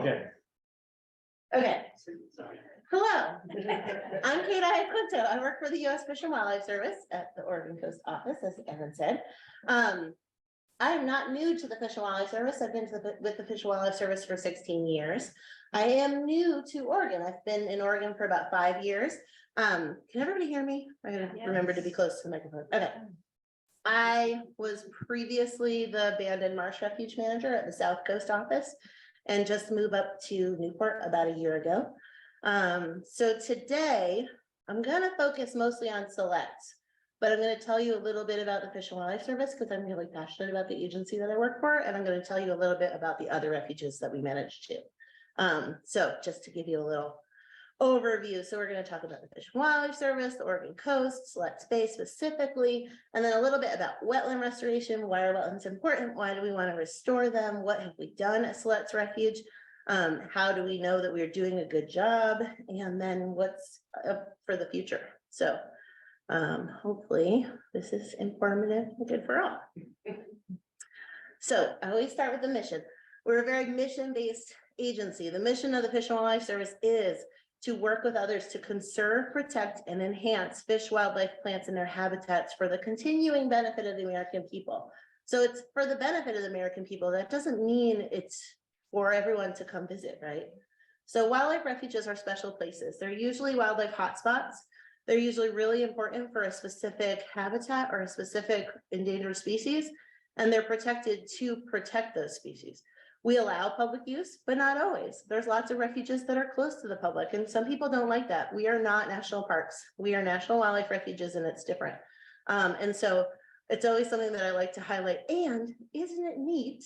Okay. Okay. Hello, I'm Kate Iaquinto. I work for the U.S. Fish and Wildlife Service at the Oregon Coast Office, as Evan said. I am not new to the Fish and Wildlife Service. I've been with the Fish and Wildlife Service for 16 years. I am new to Oregon. I've been in Oregon for about 5 years. Can everybody hear me? I gotta remember to be close to the microphone. Okay. I was previously the abandoned marsh refuge manager at the South Coast office and just moved up to Newport about a year ago. So today I'm going to focus mostly on Siletz, but I'm going to tell you a little bit about the Fish and Wildlife Service because I'm really passionate about the agency that I work for, and I'm going to tell you a little bit about the other refuges that we manage too. So just to give you a little overview. So we're going to talk about the Fish and Wildlife Service, the Oregon Coast, Siletz Bay specifically, and then a little bit about wetland restoration. Why are wetlands important? Why do we want to restore them? What have we done at Siletz Refuge? How do we know that we're doing a good job? And then what's up for the future? So hopefully this is informative and good for all. So I always start with the mission. We're a very mission-based agency. The mission of the Fish and Wildlife Service is to work with others to conserve, protect, and enhance fish, wildlife, plants, and their habitats for the continuing benefit of the American people. So it's for the benefit of the American people. That doesn't mean it's for everyone to come visit, right? So wildlife refuges are special places. They're usually wildlife hotspots. They're usually really important for a specific habitat or a specific endangered species, and they're protected to protect those species. We allow public use, but not always. There's lots of refuges that are close to the public, and some people don't like that. We are not national parks. We are national wildlife refuges, and it's different. And so it's always something that I like to highlight. And isn't it neat?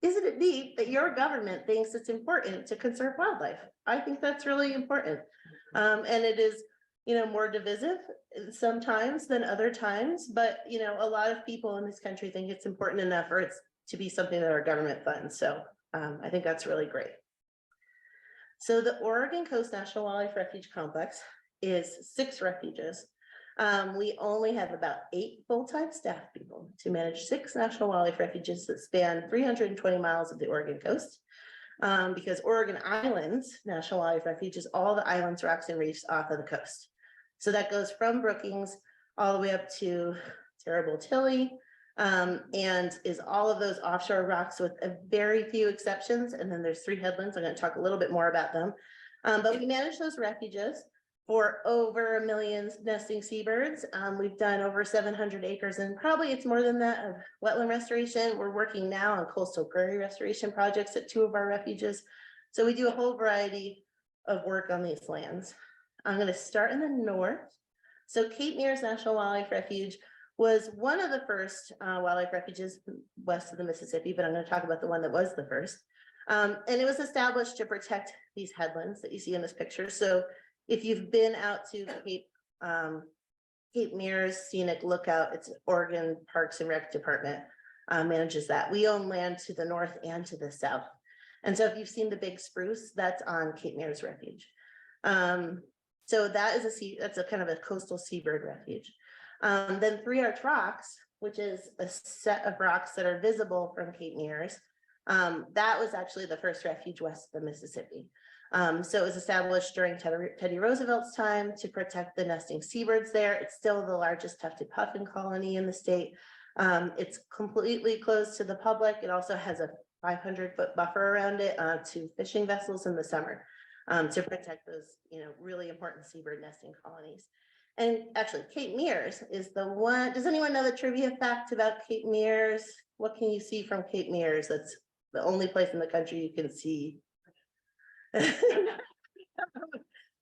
Isn't it neat that your government thinks it's important to conserve wildlife? I think that's really important. And it is, you know, more divisive sometimes than other times, but, you know, a lot of people in this country think it's important enough for it's to be something that our government funds. So I think that's really great. So the Oregon Coast National Wildlife Refuge Complex is 6 refuges. We only have about 8 full-time staff people to manage 6 national wildlife refuges that span 320 miles of the Oregon coast. Because Oregon Islands National Wildlife Refuge is all the islands, rocks, and reefs off of the coast. So that goes from Brookings all the way up to Terrible Tilly, and is all of those offshore rocks with a very few exceptions. And then there's 3 headlands. I'm going to talk a little bit more about them. But we manage those refuges for over 1 million nesting seabirds. We've done over 700 acres, and probably it's more than that, of wetland restoration. We're working now on coastal prairie restoration projects at 2 of our refuges. So we do a whole variety of work on these lands. I'm going to start in the north. So Kate Mears National Wildlife Refuge was one of the first wildlife refuges west of the Mississippi, but I'm going to talk about the one that was the first. And it was established to protect these headlands that you see in this picture. So if you've been out to Kate Mears Scenic Lookout, it's Oregon Parks and Rec Department manages that. We own land to the north and to the south. And so if you've seen the big spruce, that's on Kate Mears Refuge. So that is that's a kind of a coastal seabird refuge. Then 3 Arch Rocks, which is a set of rocks that are visible from Kate Mears. That was actually the first refuge west of the Mississippi. So it was established during Teddy Roosevelt's time to protect the nesting seabirds there. It's still the largest tufted puffin colony in the state. It's completely closed to the public. It also has a 500-foot buffer around it to fishing vessels in the summer to protect those, you know, really important seabird nesting colonies. And actually, Kate Mears is the one. Does anyone know the trivia fact about Kate Mears? What can you see from Kate Mears? That's the only place in the country you can see.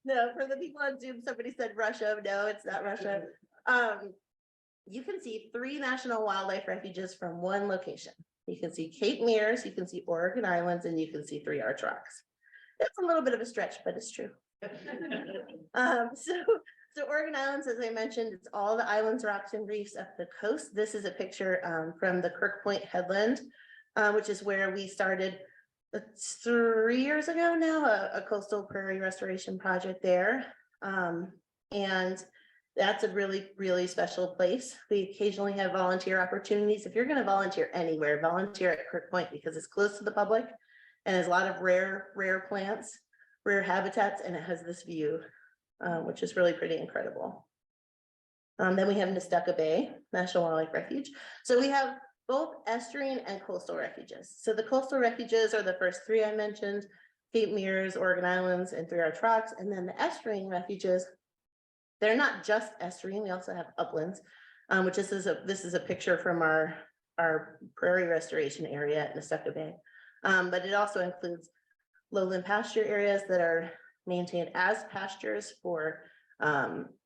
No, for the people on Zoom, somebody said Russia. No, it's not Russia. You can see 3 national wildlife refuges from one location. You can see Kate Mears, you can see Oregon Islands, and you can see 3 Arch Rocks. It's a little bit of a stretch, but it's true. So Oregon Islands, as I mentioned, it's all the islands, rocks, and reefs up the coast. This is a picture from the Kirk Point Headland, which is where we started 3 years ago now, a coastal prairie restoration project there. And that's a really, really special place. We occasionally have volunteer opportunities. If you're going to volunteer anywhere, volunteer at Kirk Point because it's close to the public and has a lot of rare plants, rare habitats, and it has this view, which is really pretty incredible. Then we have Nestucca Bay National Wildlife Refuge. So we have both estuarine and coastal refuges. So the coastal refuges are the first three I mentioned: Cape Meares, Oregon Islands, and Three Arch Rocks. And then the estuarine refuges, they're not just estuarine, we also have uplands, which this is a picture from our prairie restoration area at Nestucca Bay. But it also includes lowland pasture areas that are maintained as pastures for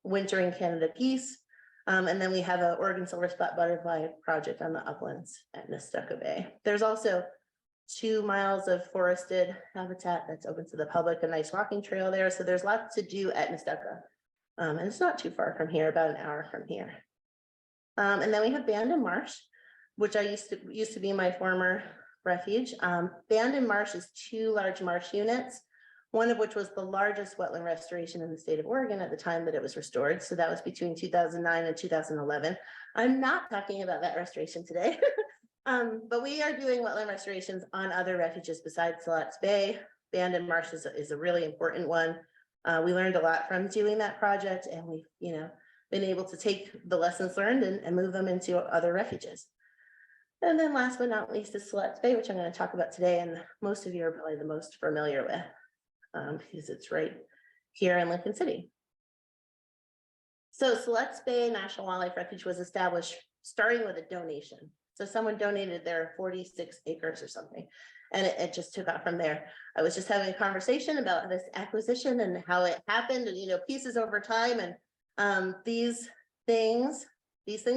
wintering Canada geese. And then we have an Oregon silver spot butterfly project on the uplands at Nestucca Bay. There's also 2 miles of forested habitat that's open to the public, a nice walking trail there. So there's lots to do at Nestucca. And it's not too far from here, about an hour from here. And then we have Bandon Marsh, which I used to be my former refuge. Bandon Marsh is 2 large marsh units, one of which was the largest wetland restoration in the state of Oregon at the time that it was restored. So that was between 2009 and 2011. I'm not talking about that restoration today, but we are doing wetland restorations on other refuges besides Siletz Bay. Bandon Marsh is a really important one. We learned a lot from doing that project, and we've been able to take the lessons learned and move them into other refuges. And then last but not least is Siletz Bay, which I'm going to talk about today, and most of you are probably the most familiar with. Because it's right here in Lincoln City. So Siletz Bay National Wildlife Refuge was established starting with a donation. So someone donated their 46 acres or something, and it just took off from there. I was just having a conversation about this acquisition and how it happened, and pieces over time, and these things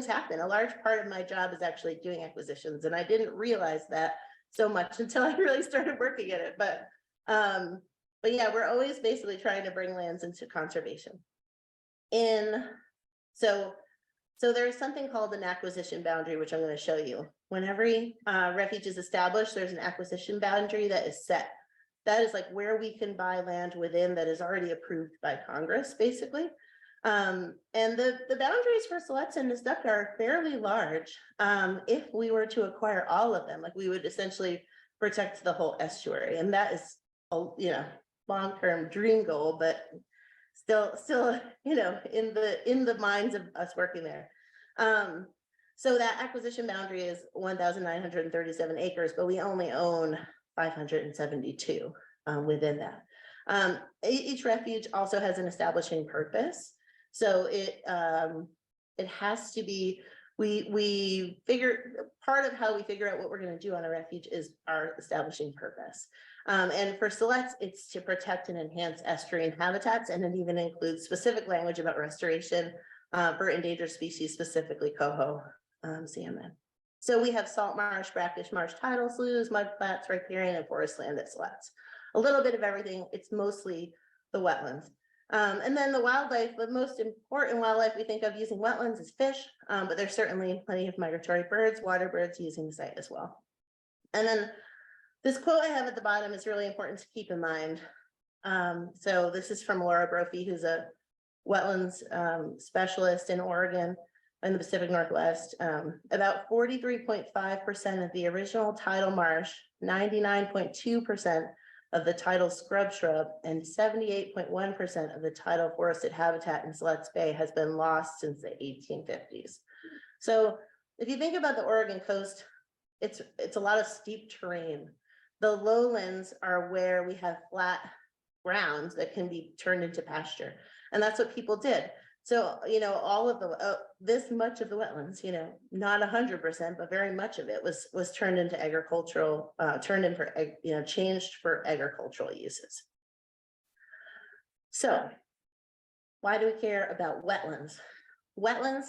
happen. A large part of my job is actually doing acquisitions, and I didn't realize that so much until I really started working at it. But yeah, we're always basically trying to bring lands into conservation. So there's something called an acquisition boundary, which I'm going to show you. When every refuge is established, there's an acquisition boundary that is set. That is like where we can buy land within that is already approved by Congress, basically. And the boundaries for Siletz and Nestucca are fairly large. If we were to acquire all of them, like we would essentially protect the whole estuary, and that is, long-term dream goal, but still, in the minds of us working there. So that acquisition boundary is 1,937 acres, but we only own 572 within that. Each refuge also has an establishing purpose. So it has to be, we figure, part of how we figure out what we're going to do on a refuge is our establishing purpose. And for Siletz, it's to protect and enhance estuarine habitats, and it even includes specific language about restoration for endangered species, specifically coho salmon. So we have salt marsh, brackish marsh, tidal sloughs, mudflats, riparian, and forest land at Siletz. A little bit of everything. It's mostly the wetlands. And then the wildlife, the most important wildlife we think of using wetlands is fish, but there's certainly plenty of migratory birds, water birds using the site as well. And then this quote I have at the bottom is really important to keep in mind. So this is from Laura Brophy, who's a wetlands specialist in Oregon in the Pacific Northwest. About 43.5% of the original tidal marsh, 99.2% of the tidal scrub shrub, and 78.1% of the tidal forested habitat in Siletz Bay has been lost since the 1850s. So if you think about the Oregon coast, it's a lot of steep terrain. The lowlands are where we have flat grounds that can be turned into pasture. And that's what people did. So, all of the, this much of the wetlands, not 100%, but very much of it was turned into agricultural, changed for agricultural uses. So why do we care about wetlands? Wetlands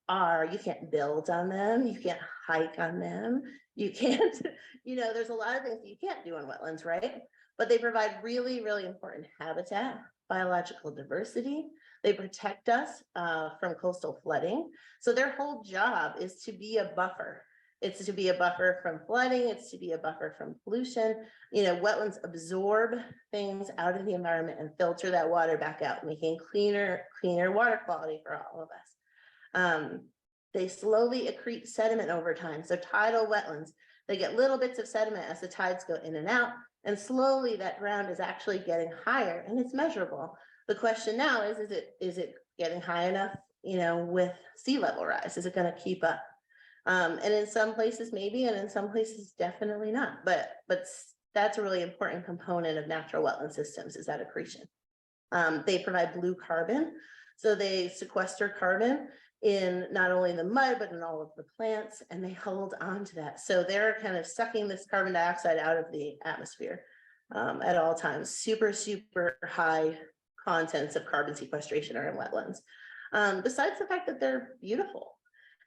are, you can't build on them, you can't hike on them, you can't, there's a lot of things you can't do on wetlands, right? But they provide really, really important habitat, biological diversity. They protect us from coastal flooding. So their whole job is to be a buffer. It's to be a buffer from flooding. It's to be a buffer from pollution. Wetlands absorb things out of the environment and filter that water back out, making cleaner water quality for all of us. They slowly accrete sediment over time. So tidal wetlands, they get little bits of sediment as the tides go in and out. And slowly that ground is actually getting higher and it's measurable. The question now is it getting high enough, with sea level rise? Is it going to keep up? And in some places maybe, and in some places definitely not. But that's a really important component of natural wetland systems, is that accretion. They provide blue carbon, so they sequester carbon in not only the mud, but in all of the plants, and they hold on to that. So they're kind of sucking this carbon dioxide out of the atmosphere at all times. Super, super high contents of carbon sequestration are in wetlands. Besides the fact that they're beautiful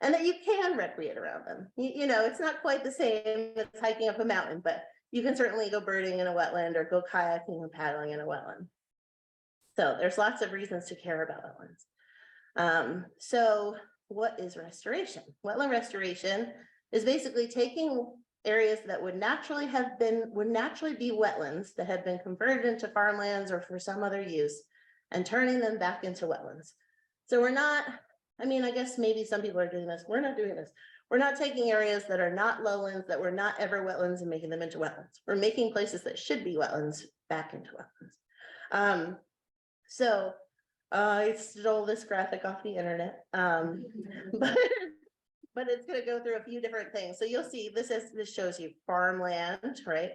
and that you can recreate around them. It's not quite the same as hiking up a mountain, but you can certainly go birding in a wetland or go kayaking or paddling in a wetland. So there's lots of reasons to care about wetlands. So what is restoration? Wetland restoration is basically taking areas that would naturally be wetlands that have been converted into farmlands or for some other use and turning them back into wetlands. So we're not, I guess maybe some people are doing this. We're not doing this. We're not taking areas that are not lowlands, that were not ever wetlands, and making them into wetlands. We're making places that should be wetlands back into wetlands. So I stole this graphic off the internet, but it's going to go through a few different things. So you'll see this shows you farmland, right?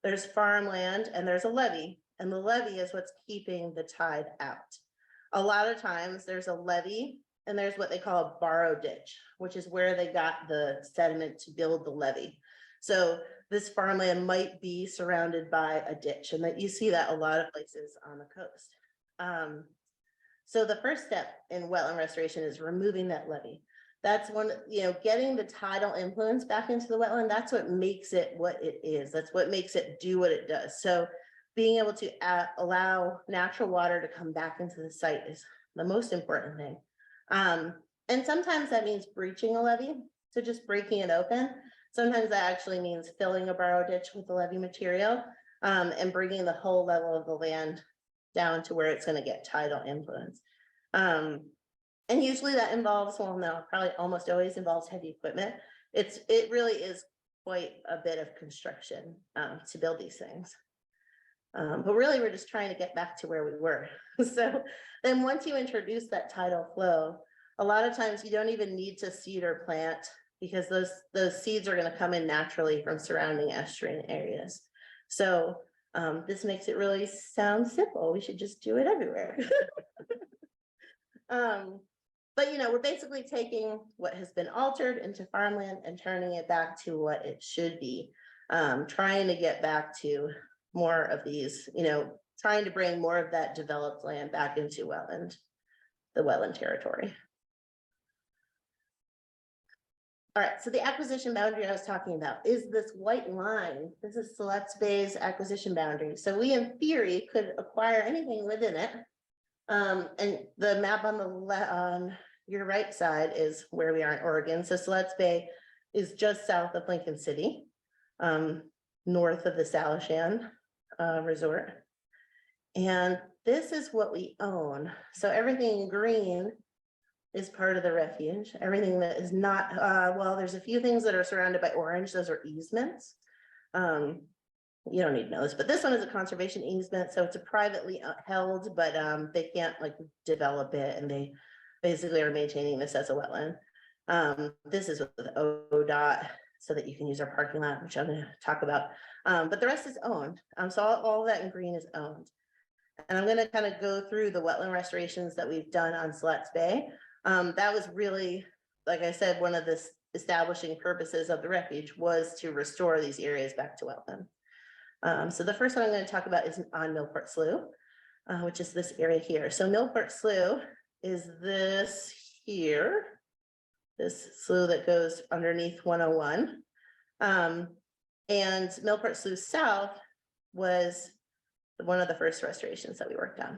There's farmland and there's a levee, and the levee is what's keeping the tide out. A lot of times there's a levee and there's what they call a borrow ditch, which is where they got the sediment to build the levee. So this farmland might be surrounded by a ditch, and that you see that a lot of places on the coast. So the first step in wetland restoration is removing that levee. That's getting the tidal influence back into the wetland. That's what makes it what it is. That's what makes it do what it does. So being able to allow natural water to come back into the site is the most important thing. And sometimes that means breaching a levee, so just breaking it open. Sometimes that actually means filling a borrow ditch with the levee material, and bringing the whole level of the land down to where it's going to get tidal influence. And usually that involves, probably almost always involves heavy equipment. It really is quite a bit of construction to build these things. But really we're just trying to get back to where we were. So then once you introduce that tidal flow, a lot of times you don't even need to seed or plant, because those seeds are going to come in naturally from surrounding estuarine areas. So this makes it really sound simple. We should just do it everywhere. But we're basically taking what has been altered into farmland and turning it back to what it should be. Trying to get back to more of these, trying to bring more of that developed land back into the wetland territory. All right, so the acquisition boundary I was talking about is this white line. This is Siletz Bay's acquisition boundary. So we, in theory, could acquire anything within it. And the map on your right side is where we are in Oregon. So Siletz Bay is just south of Lincoln City, north of the Salishan resort. And this is what we own. So everything in green is part of the refuge. Everything that is not, there's a few things that are surrounded by orange. Those are easements. You don't need to know this, but this one is a conservation easement. So it's a privately held, but they can't develop it, and they basically are maintaining this as a wetland. This is with ODOT, so that you can use our parking lot, which I'm going to talk about. But the rest is owned. So all that in green is owned. And I'm going to kind of go through the wetland restorations that we've done on Siletz Bay. That was really, like I said, one of the establishing purposes of the refuge was to restore these areas back to wetland. So the first one I'm going to talk about is on Millport Slough, which is this area here. So Millport Slough is this here, this slough that goes underneath 101. And Millport Slough South was one of the first restorations that we worked on.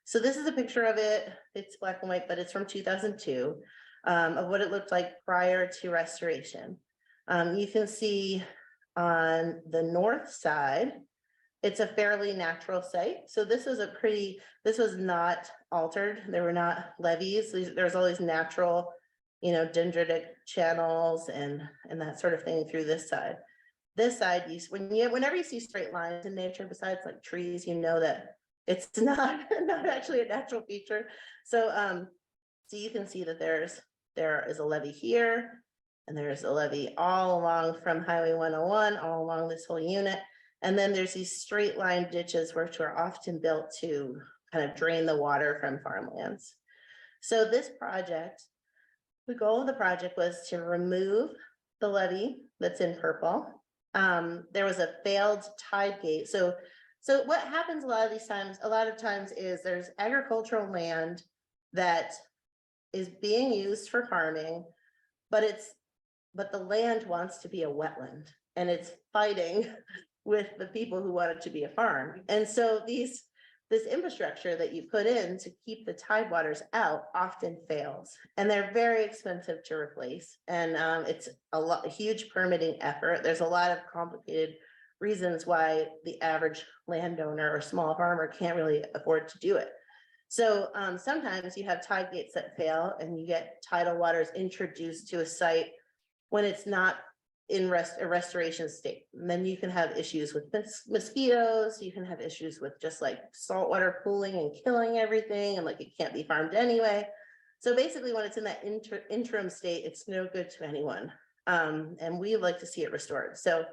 So this is a picture of it. It's black and white, but it's from 2002, of what it looked like prior to restoration. You can see on the north side, it's a fairly natural site. So this was not altered. There were not levees. There's always natural, dendritic channels and that sort of thing through this side. this side, whenever you see straight lines in nature, besides like trees, you know that it's not actually a natural feature. So so you can see that there is a levee here, and there's a levee all along from Highway 101, all along this whole unit. And then there's these straight line ditches which are often built to kind of drain the water from farmlands. So this project, the goal of the project was to remove the levee that's in purple. There was a failed tide gate. So what happens a lot of times is there's agricultural land that is being used for farming, but the land wants to be a wetland, and it's fighting with the people who want it to be a farm. And so this infrastructure that you put in to keep the tide waters out often fails, and they're very expensive to replace. And it's a huge permitting effort. There's a lot of complicated reasons why the average landowner or small farmer can't really afford to do it. So sometimes you have tide gates that fail, and you get tidal waters introduced to a site when it's not in a restoration state. And then you can have issues with mosquitoes, you can have issues with just like saltwater pooling and killing everything, and like it can't be farmed anyway. So basically when it's in that interim state, it's no good to anyone. And we like to see it restored. So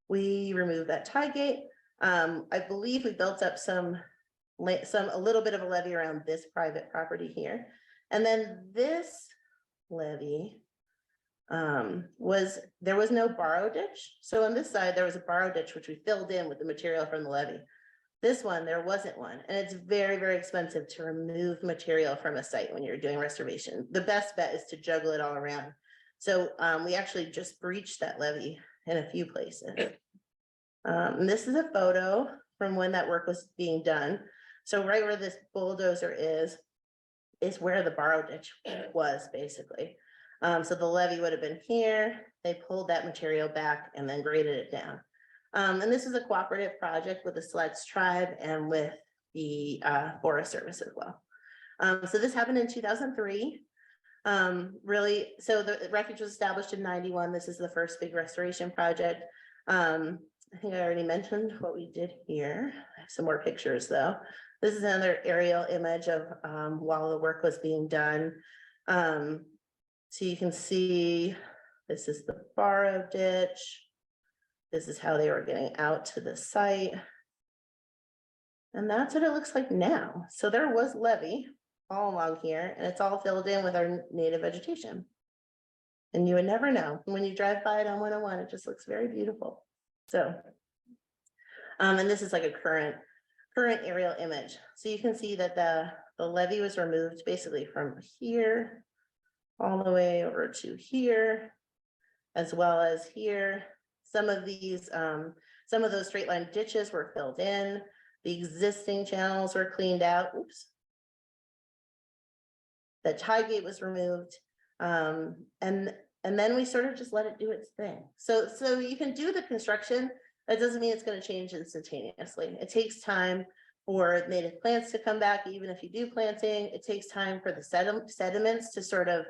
we removed that tide gate. I believe we built up a little bit of a levee around this private property here. And then this levee, there was no borrow ditch. So on this side, there was a borrow ditch, which we filled in with the material from the levee. This one, there wasn't one. And it's very, very expensive to remove material from a site when you're doing restoration. The best bet is to juggle it all around. So we actually just breached that levee in a few places. And this is a photo from when that work was being done. So right where this bulldozer is where the borrow ditch was, basically. So the levee would have been here. They pulled that material back and then graded it down. And this is a cooperative project with the Siletz tribe and with the Forest Service as well. So this happened in 2003. Really, so the refuge was established in 91. This is the first big restoration project. I think I already mentioned what we did here. I have some more pictures though. This is another aerial image of while the work was being done. So you can see, this is the borrow ditch. This is how they were getting out to the site. And that's what it looks like now. So there was levee all along here, and it's all filled in with our native vegetation. And you would never know. When you drive by it on 101, it just looks very beautiful. So, and this is like a current aerial image. So you can see that the levee was removed basically from here all the way over to here, as well as here. Some of those straight line ditches were filled in. The existing channels were cleaned out. Oops. The tide gate was removed. And then we sort of just let it do its thing. So you can do the construction. That doesn't mean it's going to change instantaneously. It takes time for native plants to come back. Even if you do planting, it takes time for the sediments to sort of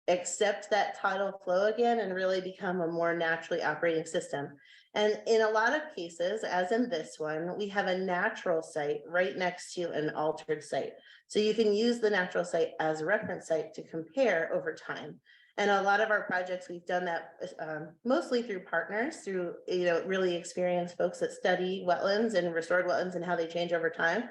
accept that tidal flow again and really become a more naturally operating system. And in a lot of cases, as in this one, we have a natural site right next to an altered site. So you can use the natural site as a reference site to compare over time. And a lot of our projects, we've done that mostly through partners, through really experienced folks that study wetlands and restored wetlands and how they change over time.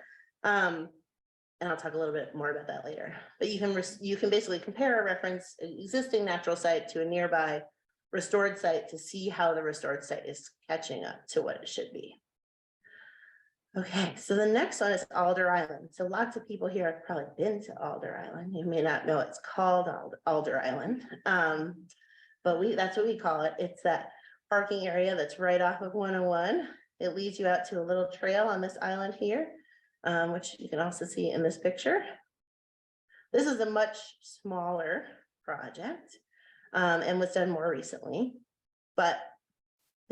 And I'll talk a little bit more about that later. But you can basically compare a reference existing natural site to a nearby restored site to see how the restored site is catching up to what it should be. Okay, so the next one is Alder Island. So lots of people here have probably been to Alder Island. You may not know it's called Alder Island, but that's what we call it. It's that parking area that's right off of 101. It leads you out to a little trail on this island here, which you can also see in this picture. This is a much smaller project and was done more recently, but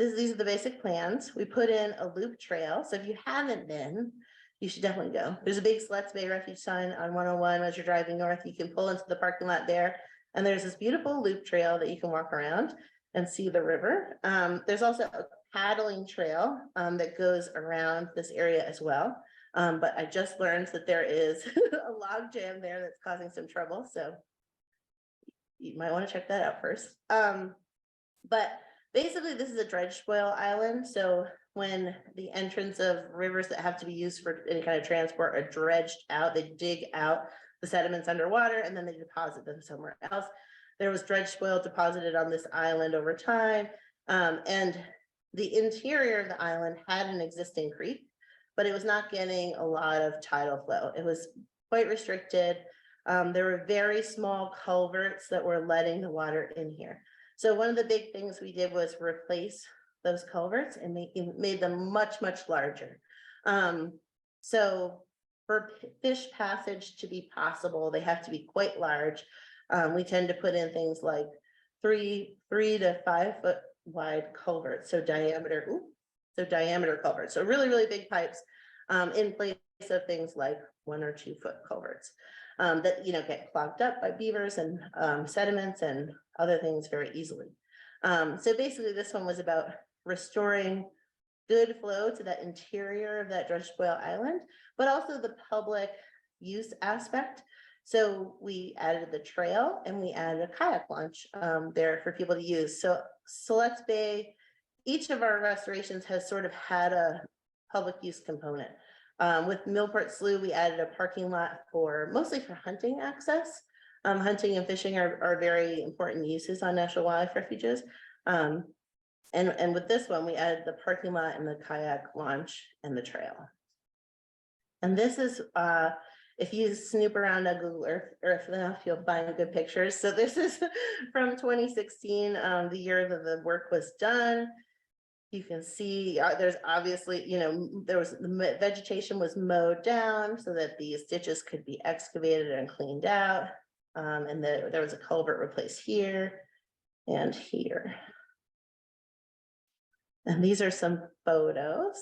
these are the basic plans. We put in a loop trail. So if you haven't been, you should definitely go. There's a big Siletz Bay Refuge sign on 101 as you're driving north. You can pull into the parking lot there. And there's this beautiful loop trail that you can walk around. and see the river. There's also a paddling trail that goes around this area as well. But I just learned that there is a log jam there that's causing some trouble. So you might want to check that out first. But basically this is a dredge spoil island. So when the entrance of rivers that have to be used for any kind of transport are dredged out, they dig out the sediments underwater and then they deposit them somewhere else. There was dredge spoil deposited on this island over time. And the interior of the island had an existing creek, but it was not getting a lot of tidal flow. It was quite restricted. There were very small culverts that were letting the water in here. So one of the big things we did was replace those culverts and made them much, much larger. So for fish passage to be possible, they have to be quite large. We tend to put in things like 3 to 5 foot wide culverts, so diameter culverts, so really, really big pipes in place of things like 1 or 2 foot culverts that get clogged up by beavers and sediments and other things very easily. So basically this one was about restoring good flow to that interior of that dredge spoil island, but also the public use aspect. So we added the trail and we added a kayak launch there for people to use. So Siletz Bay, each of our restorations has sort of had a public use component. With Millport Slough, we added a parking lot mostly for hunting access. Hunting and fishing are very important uses on national wildlife refuges. And with this one, we added the parking lot and the kayak launch and the trail. And this is, if you snoop around on Google Earth enough, you'll find good pictures. So this is from 2016, the year that the work was done. You can see there's obviously, the vegetation was mowed down so that these ditches could be excavated and cleaned out. And there was a culvert replaced here and here. And these are some photos.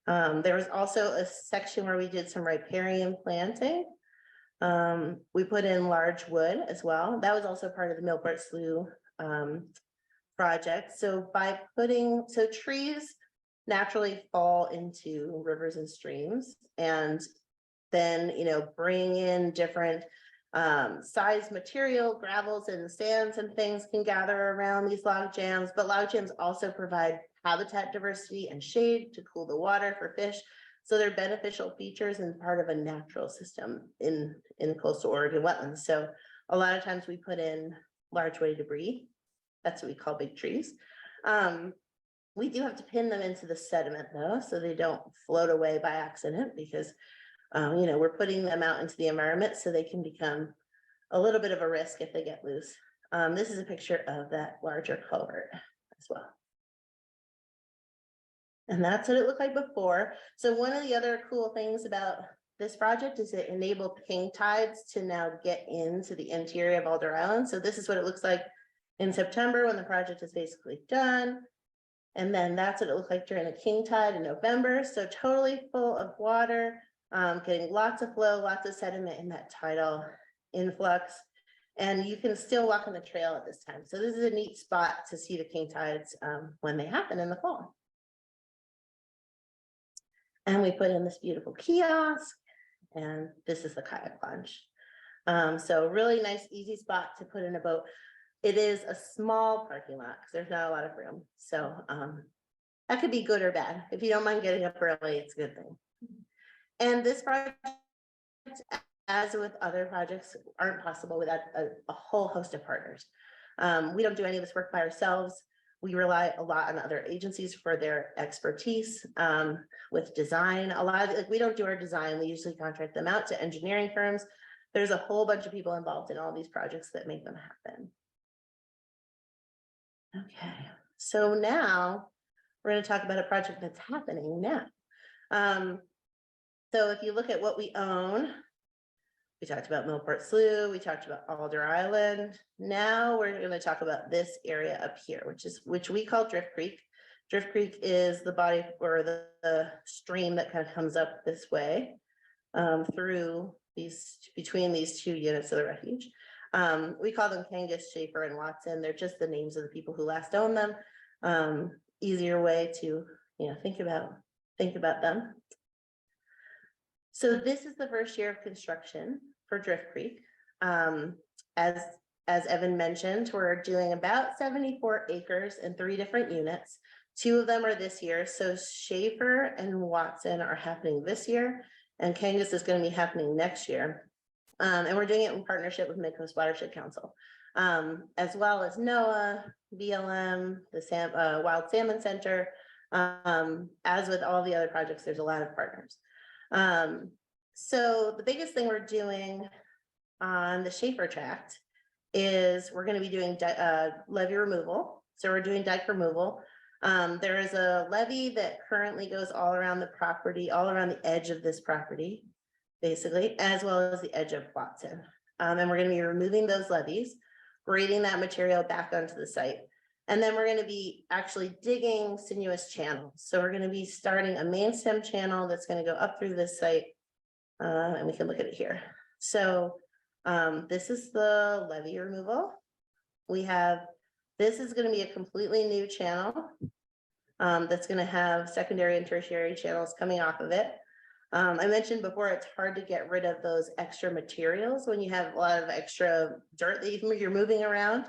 There was also a section where we did some riparian planting. We put in large wood as well. That was also part of the Millport Slough project. So trees naturally fall into rivers and streams, and then bring in different size material, gravels and sands and things can gather around these log jams, but log jams also provide habitat diversity and shade to cool the water for fish. So they're beneficial features and part of a natural system in coastal Oregon wetlands. So a lot of times we put in large weight debris. That's what we call big trees. We do have to pin them into the sediment though, so they don't float away by accident, because we're putting them out into the environment so they can become a little bit of a risk if they get loose. This is a picture of that larger culvert as well. And that's what it looked like before. So one of the other cool things about this project is it enabled king tides to now get into the interior of Alder Island. So this is what it looks like in September when the project is basically done. And then that's what it looked like during the king tide in November. So totally full of water, getting lots of flow, lots of sediment in that tidal influx. And you can still walk on the trail at this time. So this is a neat spot to see the king tides when they happen in the fall. And we put in this beautiful kiosk, and this is the kayak launch. So really nice, easy spot to put in a boat. It is a small parking lot because there's not a lot of room. So that could be good or bad. If you don't mind getting up early, it's a good thing. And this project, as with other projects, aren't possible without a whole host of partners. We don't do any of this work by ourselves. We rely a lot on other agencies for their expertise with design. We don't do our design. We usually contract them out to engineering firms. There's a whole bunch of people involved in all these projects that make them happen. Okay, so now we're going to talk about a project that's happening now. So if you look at what we own, we talked about Millport Slough, we talked about Alder Island. Now we're going to talk about this area up here, which we call Drift Creek. Drift Creek is the body or the stream that kind of comes up this way through between these two units of the refuge. We call them Kangas, Schaefer, and Watson. They're just the names of the people who last owned them. Easier way to, think about them. So this is the first year of construction for Drift Creek. As Evan mentioned, we're doing about 74 acres in 3 different units. 2 of them are this year. So Schaefer and Watson are happening this year, and Kangas is going to be happening next year. And we're doing it in partnership with Mid-Coast Watershed Council, as well as NOAA, BLM, the Wild Salmon Center. As with all the other projects, there's a lot of partners. So the biggest thing we're doing on the Schaefer tract is we're going to be doing levee removal. So we're doing dike removal. There is a levee that currently goes all around the property, all around the edge of this property, basically, as well as the edge of Watson. And we're going to be removing those levees, grading that material back onto the site. And then we're going to be actually digging sinuous channels. So we're going to be starting a main stem channel that's going to go up through this site. And we can look at it here. So this is the levee removal. This is going to be a completely new channel that's going to have secondary and tertiary channels coming off of it. I mentioned before, it's hard to get rid of those extra materials when you have a lot of extra dirt that you're moving around.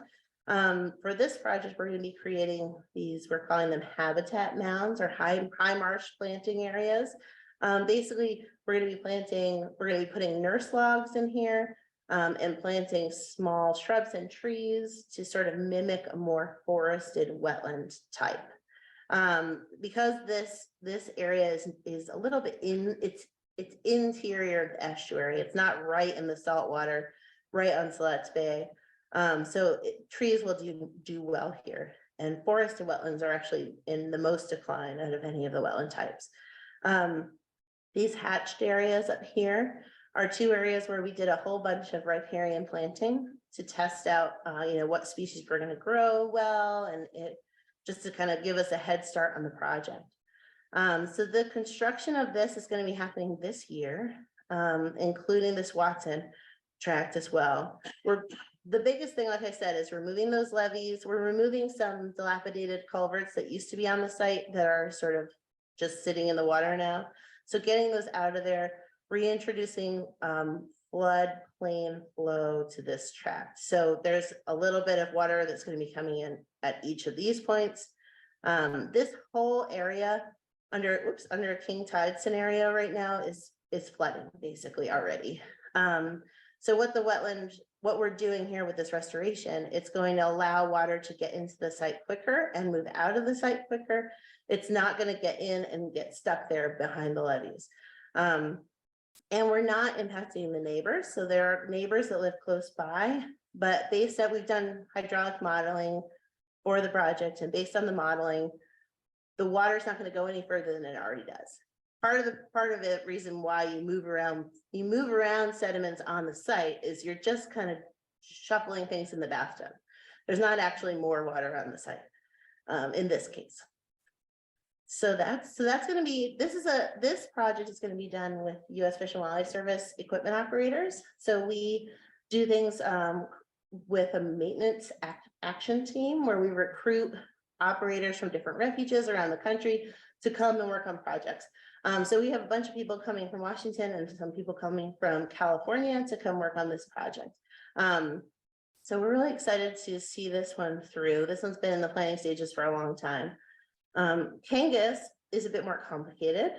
For this project, we're going to be creating these, we're calling them habitat mounds or high marsh planting areas. Basically, we're going to be putting nurse logs in here and planting small shrubs and trees to sort of mimic a more forested wetland type. Because this area is a little bit it's interior of the estuary. It's not right in the saltwater, right on Siletz Bay. So trees will do well here, and forested wetlands are actually in the most decline out of any of the wetland types. These hatched areas up here are 2 areas where we did a whole bunch of riparian planting to test out, what species we're going to grow well, and just to kind of give us a head start on the project. So the construction of this is going to be happening this year, including this Watson tract as well. The biggest thing, like I said, is removing those levees. We're removing some dilapidated culverts that used to be on the site that are sort of just sitting in the water now. So getting those out of there, reintroducing floodplain flow to this tract. So there's a little bit of water that's going to be coming in at each of these points. This whole area under a king tide scenario right now is flooding basically already. So what we're doing here with this restoration, it's going to allow water to get into the site quicker and move out of the site quicker. It's not going to get in and get stuck there behind the levees. And we're not impacting the neighbors. So there are neighbors that live close by, but based on, we've done hydraulic modeling for the project, and based on the modeling, the water's not going to go any further than it already does. Part of the reason why you move around sediments on the site is you're just kind of shuffling things in the bathtub. There's not actually more water on the site in this case. So that's going to be, this project is going to be done with U.S. Fish and Wildlife Service equipment operators. So we do things with a maintenance action team where we recruit operators from different refuges around the country to come and work on projects. So we have a bunch of people coming from Washington and some people coming from California to come work on this project. So we're really excited to see this one through. This one's been in the planning stages for a long time. Kangas is a bit more complicated,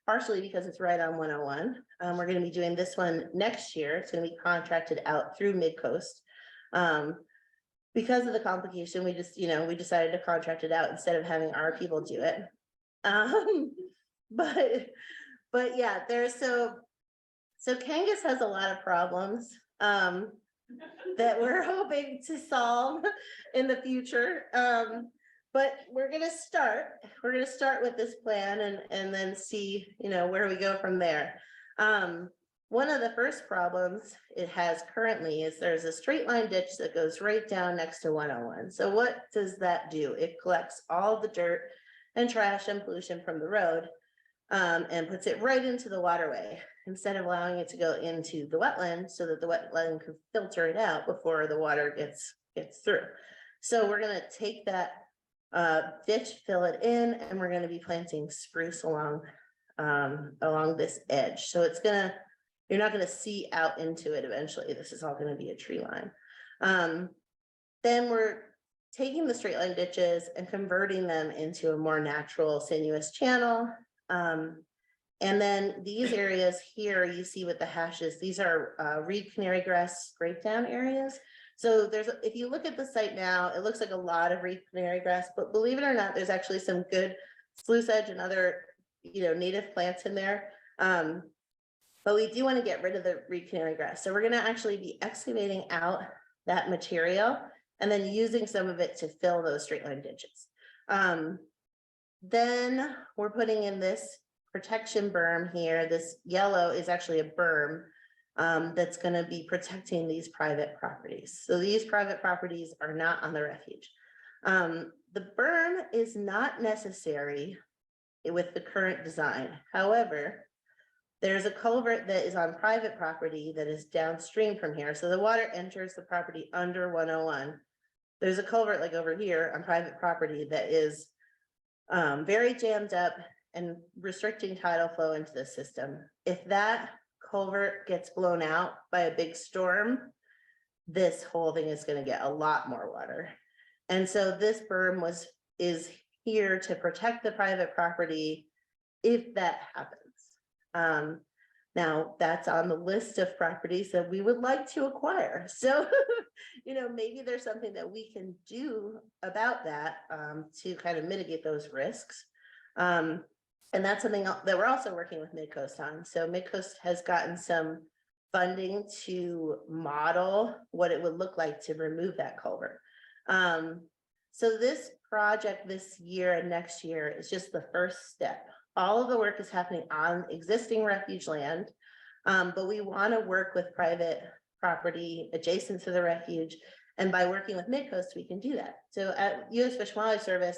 partially because it's right on 101. We're going to be doing this one next year. It's going to be contracted out through Mid-Coast. Because of the complication, we decided to contract it out instead of having our people do it. But yeah, so Kangas has a lot of problems that we're hoping to solve in the future. But we're going to start with this plan and then see, where we go from there. One of the first problems it has currently is there's a straight line ditch that goes right down next to 101. So what does that do? It collects all the dirt and trash and pollution from the road. and puts it right into the waterway instead of allowing it to go into the wetland so that the wetland can filter it out before the water gets through. So we're going to take that ditch, fill it in, and we're going to be planting spruce along this edge. So it's gonna, you're not going to see out into it eventually. This is all going to be a tree line. Then we're taking the straight line ditches and converting them into a more natural sinuous channel. And then these areas here you see with the hashes, these are reed canary grass scrape down areas. So there's, if you look at the site now, it looks like a lot of reed canary grass, but believe it or not, there's actually some good spruce sedge and other, native plants in there. But we do want to get rid of the reed canary grass. So we're going to actually be excavating out that material and then using some of it to fill those straight line ditches. Then we're putting in this protection berm here. This yellow is actually a berm that's going to be protecting these private properties. So these private properties are not on the refuge. The berm is not necessary with the current design. However, there's a culvert that is on private property that is downstream from here. So the water enters the property under 101. There's a culvert like over here on private property that is very jammed up and restricting tidal flow into the system. If that culvert gets blown out by a big storm, this whole thing is going to get a lot more water. And so this berm is here to protect the private property if that happens. Now that's on the list of properties that we would like to acquire. So, maybe there's something that we can do about that to kind of mitigate those risks. And that's something that we're also working with Midcoast on. So Midcoast has gotten some funding to model what it would look like to remove that culvert. So this project this year and next year is just the first step. All of the work is happening on existing refuge land, but we want to work with private property adjacent to the refuge. And by working with Midcoast, we can do that. So at U.S. Fish and Wildlife Service,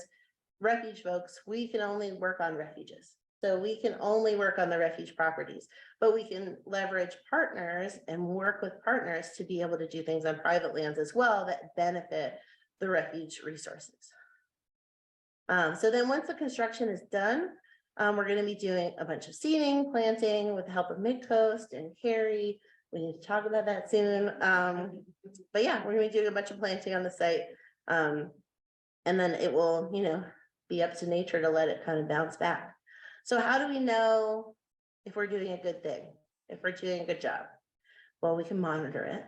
refuge folks, we can only work on refuges. So we can only work on the refuge properties, but we can leverage partners and work with partners to be able to do things on private lands as well that benefit the refuge resources. So then once the construction is done, we're going to be doing a bunch of seeding, planting with the help of Midcoast and Carrie. We need to talk about that soon. But yeah, we're going to be doing a bunch of planting on the site. And then it will, be up to nature to let it kind of bounce back. So how do we know if we're doing a good thing, if we're doing a good job? Well, we can monitor it.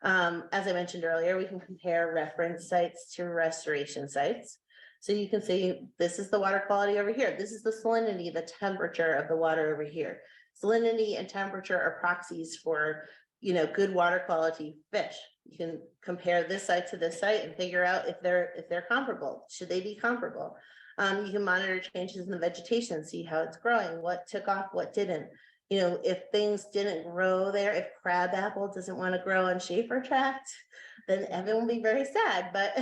As I mentioned earlier, we can compare reference sites to restoration sites. So you can see this is the water quality over here. This is the salinity, the temperature of the water over here. Salinity and temperature are proxies for, good water quality fish. You can compare this site to this site and figure out if they're comparable. Should they be comparable? You can monitor changes in the vegetation, see how it's growing, what took off, what didn't. If things didn't grow there, if crabapple doesn't want to grow on Schaefer Tract, then Evan will be very sad. But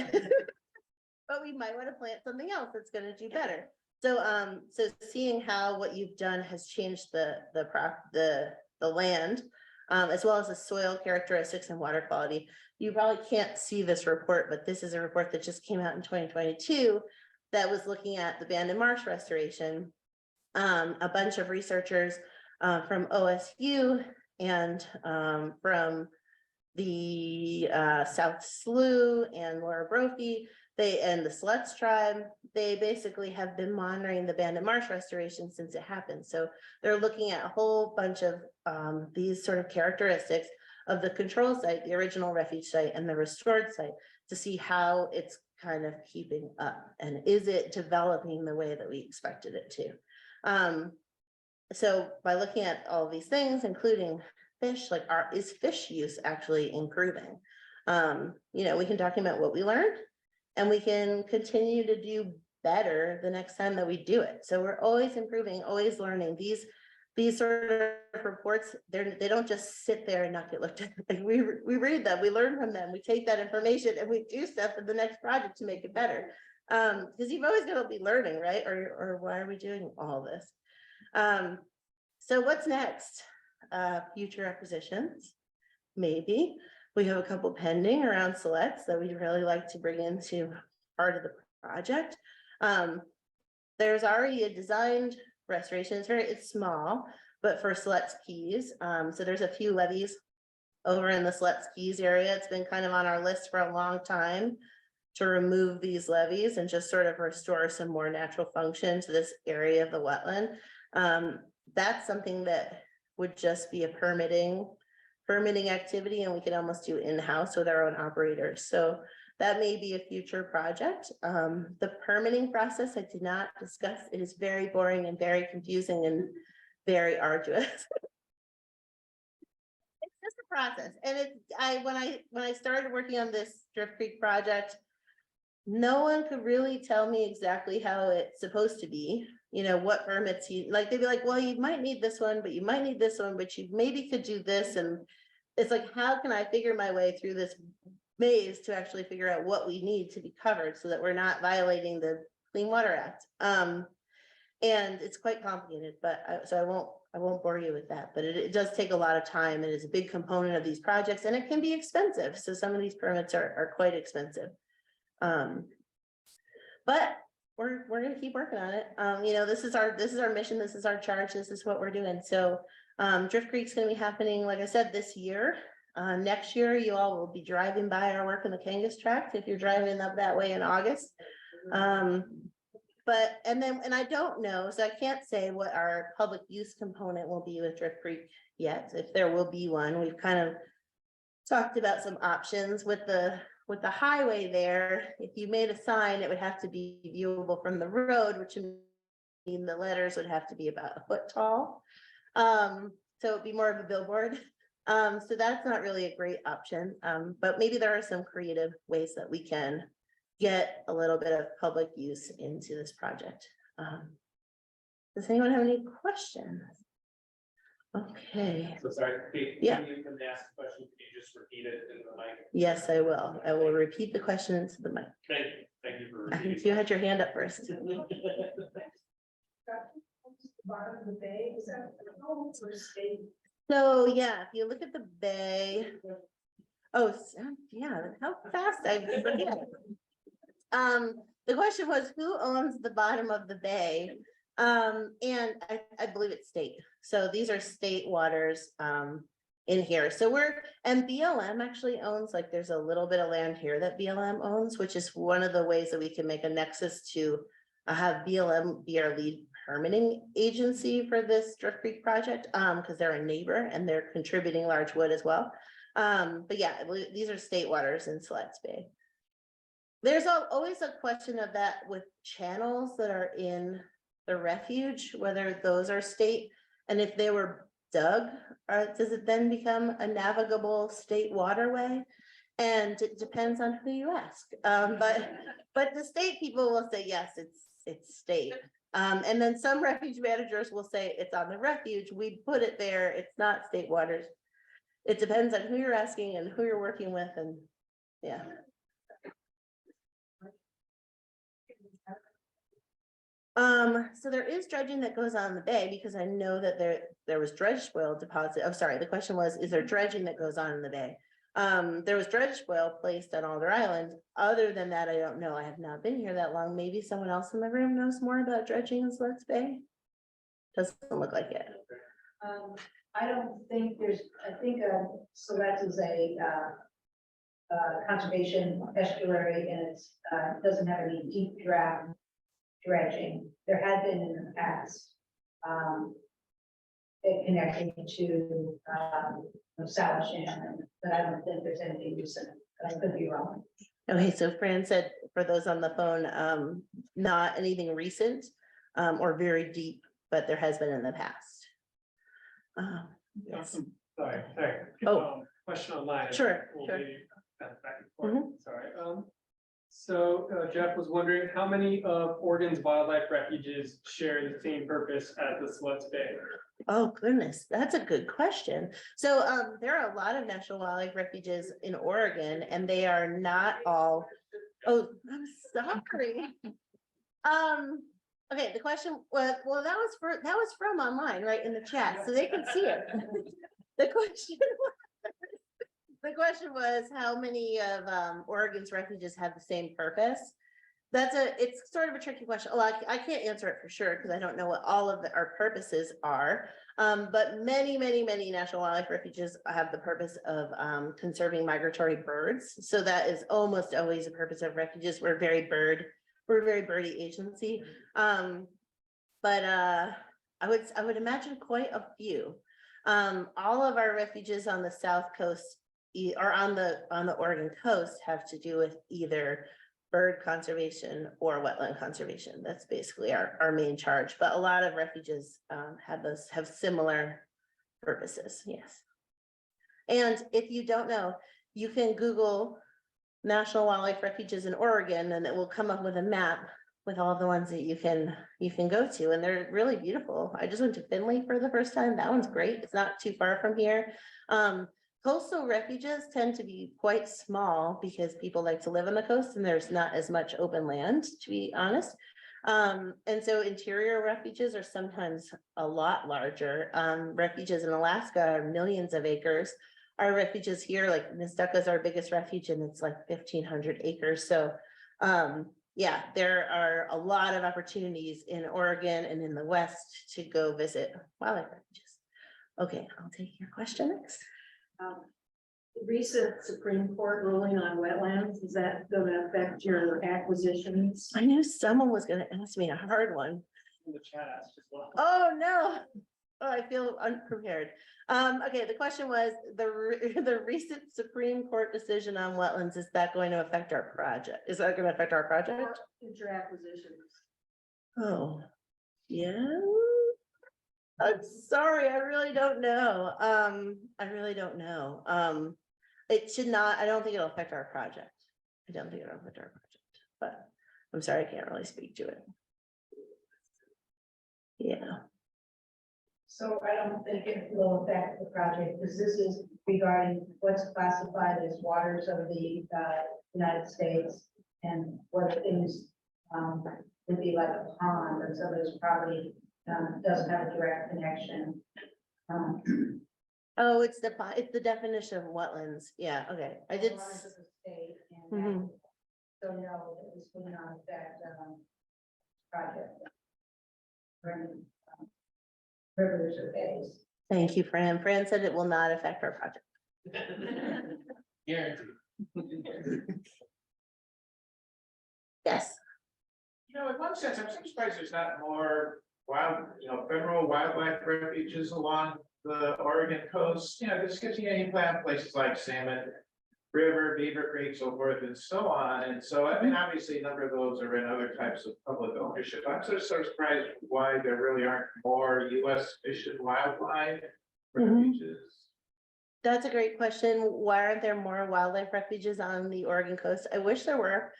but we might want to plant something else that's going to do better. So so seeing how what you've done has changed the land, as well as the soil characteristics and water quality. You probably can't see this report, but this is a report that just came out in 2022 that was looking at the abandoned marsh restoration. A bunch of researchers from OSU and from the South Slough and Laura Brophy, and the Siletz tribe, they basically have been monitoring the abandoned marsh restoration since it happened. So they're looking at a whole bunch of these sort of characteristics of the control site, the original refuge site, and the restored site to see how it's kind of keeping up and is it developing the way that we expected it to. So by looking at all of these things, including fish, like is fish use actually improving? We can document what we learned, and we can continue to do better the next time that we do it. So we're always improving, always learning. These sort of reports, they don't just sit there and not get looked at. Like we read them, we learn from them, we take that information and we do stuff in the next project to make it better. Because you've always got to be learning, right? Or why are we doing all this? So what's next? Future acquisitions, maybe. We have a couple pending around Siletz that we'd really like to bring into part of the project. There's already a designed restoration. It's small, but for Siletz Keys. So there's a few levees over in the Siletz Keys area. It's been kind of on our list for a long time to remove these levees and just sort of restore some more natural function to this area of the wetland. That's something that would just be a permitting activity, and we could almost do in-house with our own operators. So that may be a future project. The permitting process I did not discuss. It is very boring and very confusing and very arduous. It's just a process. And when I started working on this Drift Creek project, no one could really tell me exactly how it's supposed to be, you know, what permits they'd be like, well, you might need this one, but you might need this one, but you maybe could do this. And it's like, how can I figure my way through this maze to actually figure out what we need to be covered so that we're not violating the Clean Water Act? And it's quite complicated, but I won't bore you with that, but it does take a lot of time. It is a big component of these projects, and it can be expensive. So some of these permits are quite expensive. But we're going to keep working on it. You know, this is our mission. This is our charge. This is what we're doing. So, Drift Creek's going to be happening, like I said, this year. Next year, you all will be driving by our work in the Kangas Tract if you're driving up that way in August. But, and I don't know, so I can't say what our public use component will be with Drift Creek yet, if there will be one. We've kind of talked about some options with the highway there. If you made a sign, it would have to be viewable from the road, which means the letters would have to be about a foot tall. So it'd be more of a billboard. So that's not really a great option. But maybe there are some creative ways that we can get a little bit of public use into this project. Does anyone have any questions? Okay. So sorry, Kate, yeah. You can ask a question. Can you just repeat it in the mic? Yes, I will. I will repeat the question into the mic. Thank you for I think you had your hand up first. So yeah, if you look at the bay. Oh, yeah, how fast I forget. The question was, who owns the bottom of the bay? And I believe it's state. So these are state waters in here. So and BLM actually owns, like there's a little bit of land here that BLM owns, which is one of the ways that we can make a nexus to have BLM be our lead permitting agency for this Drift Creek project, because they're a neighbor and they're contributing large wood as well. But yeah, I believe these are state waters in Siletz Bay. There's always a question of that with channels that are in the refuge, whether those are state, and if they were dug, does it then become a navigable state waterway? And it depends on who you ask. But the state people will say, yes, it's state. And then some refuge managers will say it's on the refuge. We put it there. It's not state waters. It depends on who you're asking and who you're working with. And yeah. So there is dredging that goes on in the bay, because I know that there was dredge spoil deposit. Oh, sorry. The question was, is there dredging that goes on in the bay? There was dredge spoil placed on Alder Island. Other than that, I don't know. I have not been here that long. Maybe someone else in the room knows more about dredging in Siletz Bay. Doesn't look like it. I don't think I think Siletz is a conservation estuary, and it doesn't have any deep draft dredging. There had been in the past, it connecting to Salishan, but I don't think there's anything recent. I could be wrong. Okay, so Fran said, for those on the phone, not anything recent or very deep, but there has been in the past. Yes. Sorry. Oh. Question online. Sure. Back and forth. Sorry. So Jeff was wondering, how many of Oregon's wildlife refuges share the same purpose as the Siletz Bay? Oh goodness, that's a good question. So there are a lot of national wildlife refuges in Oregon, and they are not all. Oh, I'm sorry. Okay, the question was, well, that was from online, right, in the chat, so they can see it. The question was how many of Oregon's refuges have the same purpose? It's sort of a tricky question. Well, I can't answer it for sure because I don't know what all of our purposes are. But many national wildlife refuges have the purpose of conserving migratory birds. So that is almost always a purpose of refuges. We're a very birdy agency. But I would imagine quite a few. All of our refuges on the South Coast or on the Oregon coast have to do with either bird conservation or wetland conservation. That's basically our main charge, but a lot of refuges have similar purposes, yes. And if you don't know, you can Google National Wildlife Refuges in Oregon and it will come up with a map with all the ones that you can go to, and they're really beautiful. I just went to Finley for the first time. That one's great. It's not too far from here. Coastal refuges tend to be quite small because people like to live on the coast and there's not as much open land, to be honest. And so interior refuges are sometimes a lot larger. Refuges in Alaska are millions of acres. Our refuges here, like Nestucca is our biggest refuge and it's like 1,500 acres. So yeah, there are a lot of opportunities in Oregon and in the West to go visit wildlife refuges. Okay, I'll take your question next. The recent Supreme Court ruling on wetlands, is that going to affect your acquisitions? I knew someone was going to ask me a hard one. In the chat asked as well. Oh, no. Oh, I feel unprepared. Okay, the question was the recent Supreme Court decision on wetlands, is that going to affect our project? Is that going to affect our project? Or future acquisitions? Oh, yeah. I'm sorry, I really don't know. I really don't know. It should not, I don't think it'll affect our project. I don't think it'll affect our project, but I'm sorry, I can't really speak to it. Yeah. So I don't think it will affect the project because this is regarding what's classified as waters of the United States and what things would be like a pond or somebody's property doesn't have a direct connection. Oh, it's the definition of wetlands. Yeah, okay. I did. Waters of the state and so no, that this would not affect project. Or any, rivers or bays. Thank you, Fran. Fran said it will not affect our project. Guaranteed. Yes. You know, in one sense, I'm surprised there's not more federal wildlife refuges along the Oregon coast. You know, just because you plant places like Salmon River, Beaver Creek, so forth and so on. And so, I mean, obviously a number of those are in other types of public ownership. I'm sort of surprised why there really aren't more US fish and wildlife refuges. That's a great question. Why aren't there more wildlife refuges on the Oregon coast? I wish there were.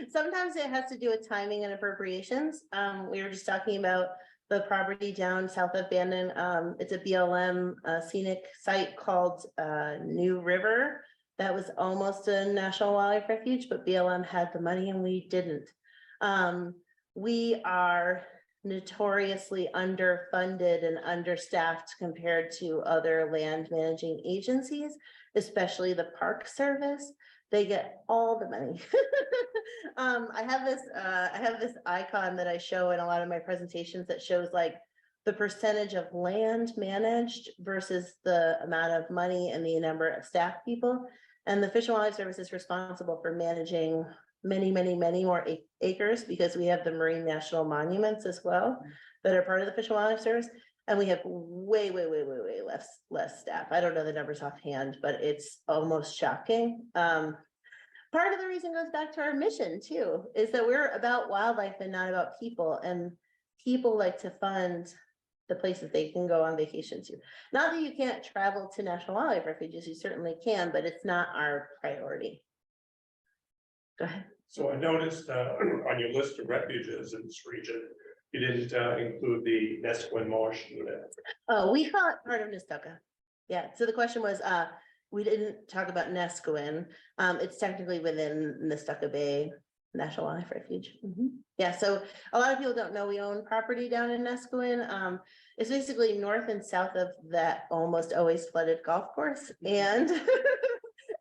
Sometimes it has to do with timing and appropriations. We were just talking about the property down south of Bandon. It's a BLM scenic site called New River. That was almost a national wildlife refuge, but BLM had the money and we didn't. We are notoriously underfunded and understaffed compared to other land managing agencies, especially the Park Service. They get all the money. I have this icon that I show in a lot of my presentations that shows like the percentage of land managed versus the amount of money and the number of staff people. And the Fish and Wildlife Service is responsible for managing many more acres because we have the marine national monuments as well that are part of the Fish and Wildlife Service. And we have way less staff. I don't know the numbers offhand, but it's almost shocking. Part of the reason goes back to our mission too, is that we're about wildlife and not about people. And people like to fund the places they can go on vacation to. Not that you can't travel to national wildlife refuges, you certainly can, but it's not our priority. Go ahead. So I noticed on your list of refuges in this region, you didn't include the Nesquin Marsh unit. Oh, we call it part of Nestucca. Yeah, so the question was, we didn't talk about Nesquin. It's technically within Nestucca Bay. National Wildlife Refuge. Yeah, so a lot of people don't know we own property down in Nesquin. It's basically north and south of that almost always flooded golf course, and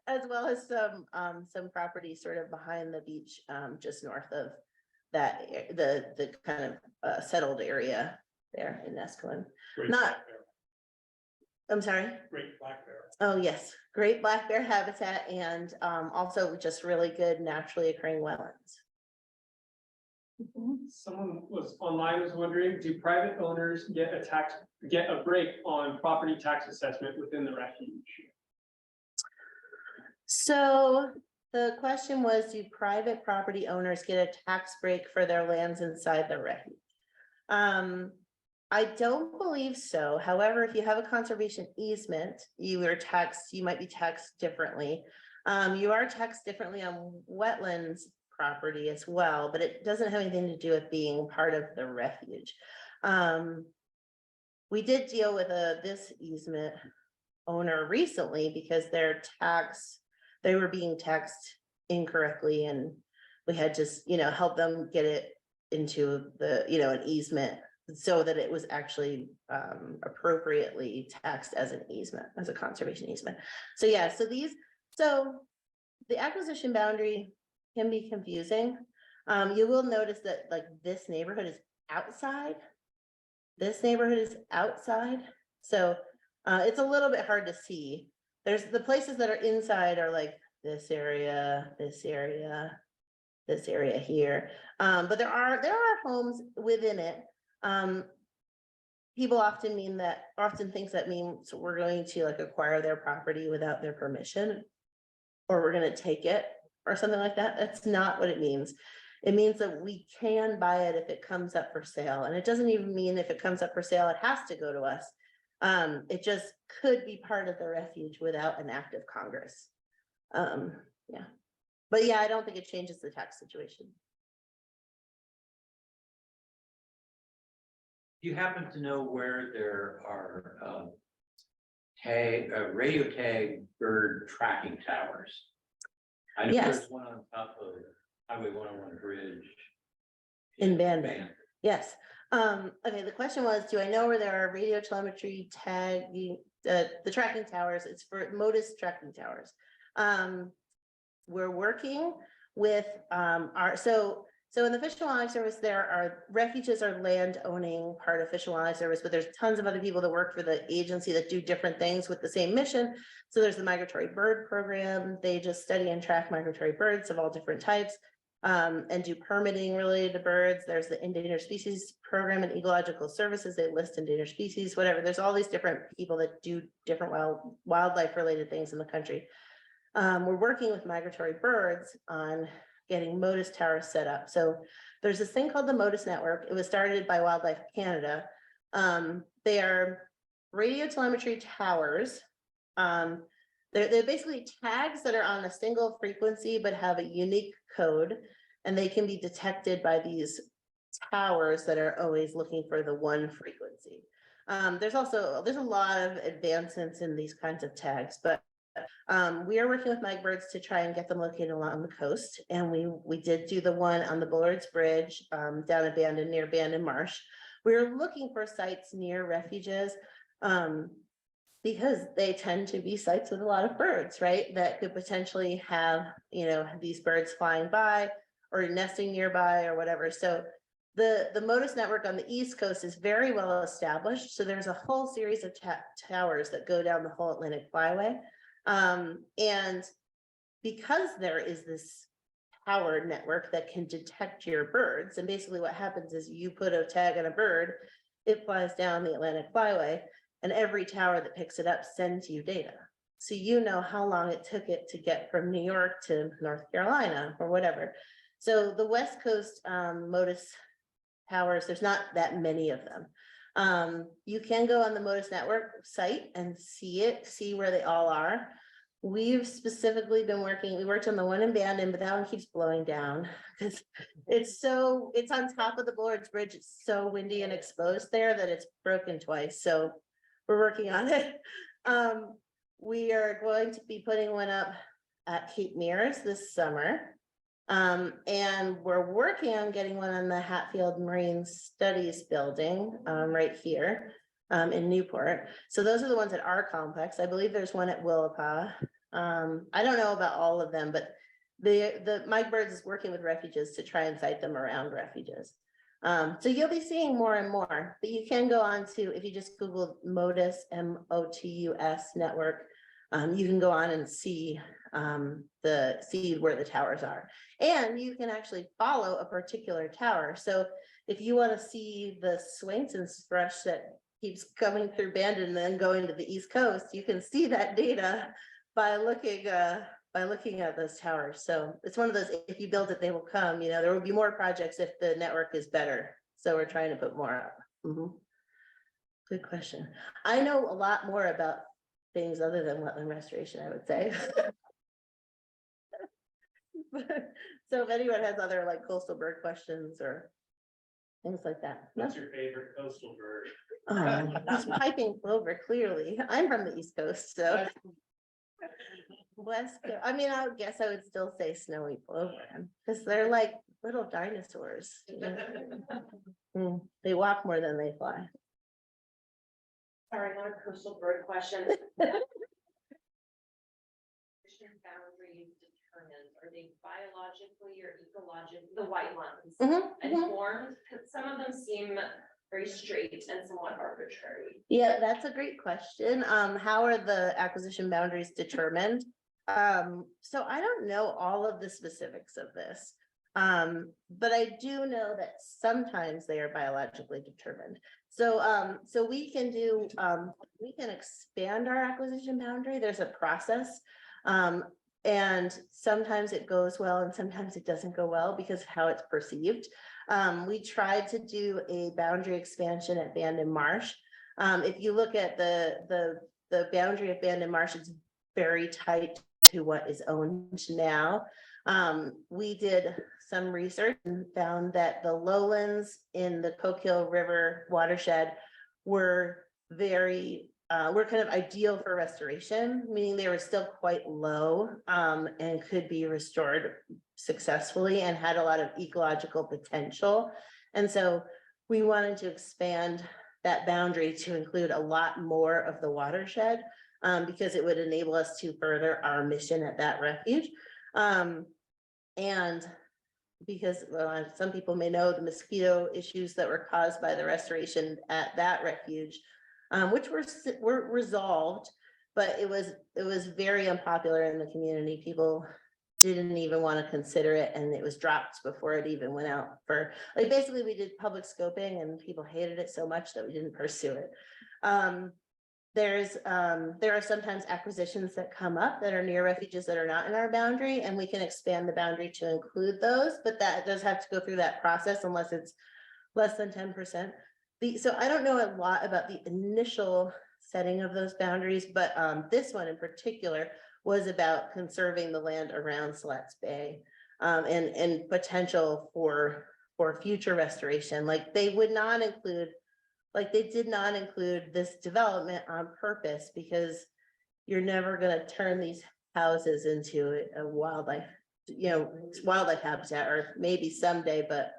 as well as some property sort of behind the beach, just north of that, the kind of settled area there in Nesquin. Great Not- black bear. I'm sorry. Great black bear. Oh, yes, great black bear habitat, and also just really good naturally occurring wetlands. Someone was online was wondering, do private owners get a break on property tax assessment within the refuge? So the question was, do private property owners get a tax break for their lands inside the refuge? I don't believe so. However, if you have a conservation easement, you might be taxed differently. You are taxed differently on wetlands property as well, but it doesn't have anything to do with being part of the refuge. We did deal with this easement owner recently because they were being taxed incorrectly, and we had just, help them get it into the, an easement so that it was actually appropriately taxed as an easement, as a conservation easement. So yeah, so the acquisition boundary can be confusing. You will notice that like this neighborhood is outside. This neighborhood is outside. So it's a little bit hard to see. There's the places that are inside are like this area, this area, this area here. But there are homes within it. People often thinks that means we're going to like acquire their property without their permission, or we're going to take it or something like that. That's not what it means. It means that we can buy it if it comes up for sale. And it doesn't even mean if it comes up for sale, it has to go to us. It just could be part of the refuge without an act of Congress. Yeah. But yeah, I don't think it changes the tax situation. Do you happen to know where there are radio tag bird tracking towers? I know Yes. there's one on top of Highway 101 bridge. In Bandon. Yes. Okay, the question was, do I know where there are radio telemetry tagging, the tracking towers? It's for Modus tracking towers. We're working with so in the Fish and Wildlife Service, there are refuges are land owning part of Fish and Wildlife Service, but there's tons of other people that work for the agency that do different things with the same mission. So there's the migratory bird program. They just study and track migratory birds of all different types, and do permitting related to birds. There's the endangered species program and ecological services. They list endangered species, whatever. There's all these different people that do different wildlife related things in the country. We're working with migratory birds on getting Modus towers set up. So there's this thing called the Modus Network. It was started by Wildlife Canada. They are radio telemetry towers. They're basically tags that are on a single frequency but have a unique code, and they can be detected by these towers that are always looking for the one frequency. There's a lot of advancements in these kinds of tags, but we are working with Migbirds to try and get them located along the coast, and we did do the one on the Bullards Bridge down at Bandon, near Bandon Marsh. We were looking for sites near refuges because they tend to be sites with a lot of birds, right? That could potentially have, these birds flying by or nesting nearby or whatever. So the Modus network on the East Coast is very well established. So there's a whole series of towers that go down the whole Atlantic Flyway. And because there is this tower network that can detect your birds, and basically what happens is you put a tag on a bird, it flies down the Atlantic Flyway, and every tower that picks it up sends you data. So you know how long it took it to get from New York to North Carolina or whatever. So the West Coast Modus towers, there's not that many of them. You can go on the Modus Network site and see where they all are. We've specifically been we worked on the one in Bandon, but that one keeps blowing down because it's on top of the Bullards Bridge. It's so windy and exposed there that it's broken twice. So we're working on it. We are going to be putting one up at Cape Mears this summer. And we're working on getting one on the Hatfield Marine Studies building, right here, in Newport. So those are the ones at our complex. I believe there's one at Willapa. I don't know about all of them, but the Mike Birds is working with refuges to try and site them around refuges. So you'll be seeing more and more, but you can go on to, if you just Google MOTUS, MOTUS network, you can go on and see where the towers are. And you can actually follow a particular tower. So if you want to see the Swainson's thrush that keeps coming through Bandon and then going to the East Coast, you can see that data by looking at those towers. So it's one of those, if you build it, they will come. You know, there will be more projects if the network is better. So we're trying to put more up. Good question. I know a lot more about things other than wetland restoration, I would say. So if anyone has other like coastal bird questions or things like that. No? What's your favorite coastal bird? Oh, it's piping plover, clearly. I'm from the East Coast, so. West, I mean, I would guess I would still say snowy plover, because they're like little dinosaurs. They walk more than they fly. Sorry, another coastal bird question. Boundaries determined, are they biologically or ecologically, the white ones, informed? 'Cause some of them seem very straight and somewhat arbitrary. Yeah, that's a great question. How are the acquisition boundaries determined? So I don't know all of the specifics of this. But I do know that sometimes they are biologically determined. So, so we can do, we can expand our acquisition boundary. There's a process. And sometimes it goes well and sometimes it doesn't go well because of how it's perceived. We tried to do a boundary expansion at Bandon Marsh. If you look at the boundary of Bandon Marsh, it's very tight to what is owned now. We did some research and found that the lowlands in the Coquille River watershed were were kind of ideal for restoration, meaning they were still quite low and could be restored successfully and had a lot of ecological potential. And so we wanted to expand that boundary to include a lot more of the watershed because it would enable us to further our mission at that refuge. And because some people may know the mosquito issues that were caused by the restoration at that refuge, which were resolved, but it was very unpopular in the community. People didn't even want to consider it, and it was dropped before it even went out for, like, basically we did public scoping and people hated it so much that we didn't pursue it. There are sometimes acquisitions that come up that are near refuges that are not in our boundary, and we can expand the boundary to include those, but that does have to go through that process unless it's less than 10%. So I don't know a lot about the initial setting of those boundaries, but this one in particular was about conserving the land around Siletz Bay and potential for future restoration. Like they would not include, like they did not include this development on purpose because you're never going to turn these houses into a wildlife, wildlife habitat, or maybe someday, but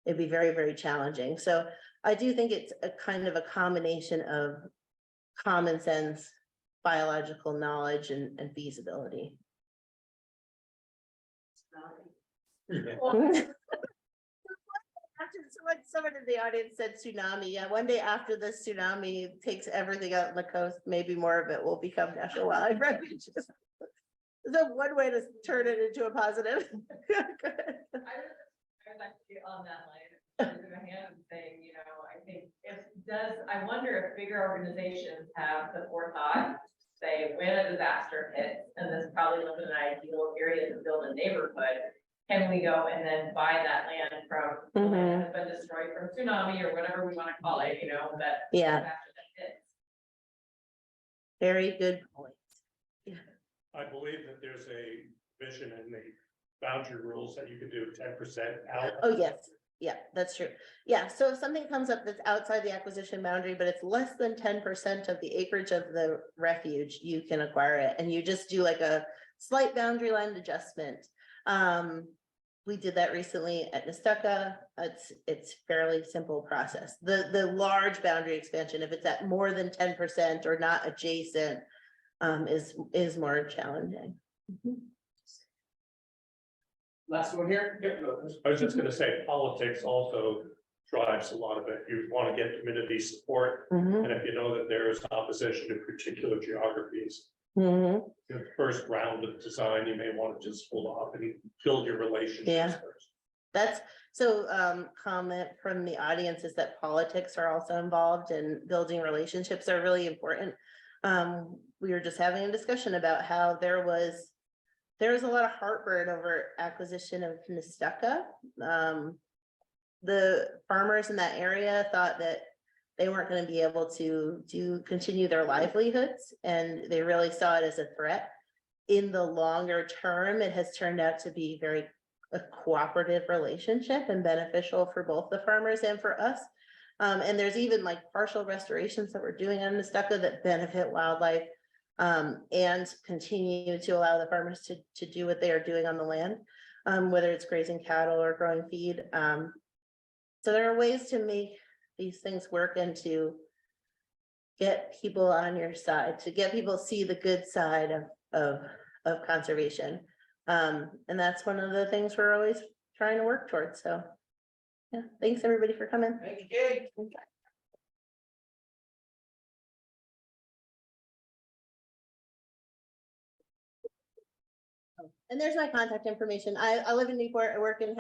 it'd be very, very challenging. So I do think it's a kind of a combination of common sense, biological knowledge, and feasibility. Someone in the audience said tsunami. Yeah, one day after the tsunami takes everything out on the coast, maybe more of it will become national wildlife refuges. So one way to turn it into a positive. I was actually on that line, raising my hand and saying, I think I wonder if bigger organizations have the forethought, say when a disaster hits, and this probably wasn't an ideal area to build a neighborhood, can we go and then buy that land from the land that has been destroyed from tsunami or whatever we want to call it, that disaster that hits. Very good point. I believe that there's a vision in the boundary rules that you could do 10% out. Oh, yes. Yeah, that's true. Yeah, so if something comes up that's outside the acquisition boundary, but it's less than 10% of the acreage of the refuge, you can acquire it. And you just do like a slight boundary line adjustment. we did that recently at Nestucca. It's fairly simple process. The large boundary expansion, if it's at more than 10% or not adjacent, is more challenging. Last one here. Yep. I was just gonna say, politics also drives a lot of it. You want to get community support, Mhm, and if you know that there is opposition to particular geographies, mhm. the first round of design, you may want to just hold off and build your relationships Yeah. first. That's so, comment from the audience is that politics are also involved and building relationships are really important. We were just having a discussion about how there was a lot of heartburn over acquisition of Nestucca. The farmers in that area thought that they weren't gonna be able to continue their livelihoods, and they really saw it as a threat. In the longer term, it has turned out to be very a cooperative relationship and beneficial for both the farmers and for us. And there's even like partial restorations that we're doing on Nestucca that benefit wildlife. And continue to allow the farmers to do what they are doing on the land, whether it's grazing cattle or growing feed. So there are ways to make these things work and to get people on your side, to get people to see the good side of conservation. And that's one of the things we're always trying to work towards. So, yeah, thanks everybody for coming. Thank you, Kate. And there's my contact information. I live in Newport, I work in